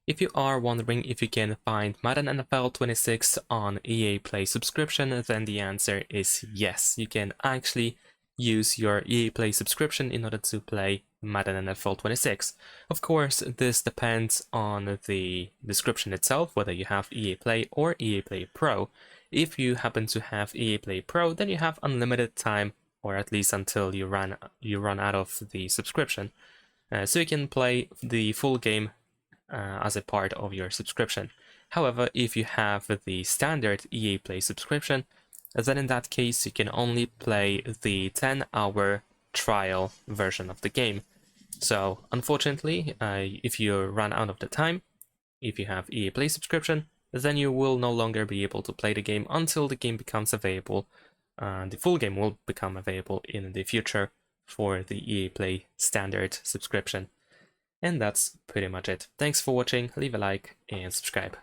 If you are wondering if you can find Madden NFL 26 on EA Play subscription, then the answer is yes. You can actually use your EA Play subscription in order to play Madden NFL 26. Of course, this depends on the description itself, whether you have EA Play or EA Play Pro. If you happen to have EA Play Pro, then you have unlimited time, or at least until you run out of the subscription. So you can play the full game as a part of your subscription. However, if you have the standard EA Play subscription, then in that case you can only play the 10-hour trial version of the game. So unfortunately, if you run out of the time, if you have EA Play subscription, then you will no longer be able to play the game until the game becomes available. The full game will become available in the future for the EA Play standard subscription. And that's pretty much it. Thanks for watching, leave a like and subscribe.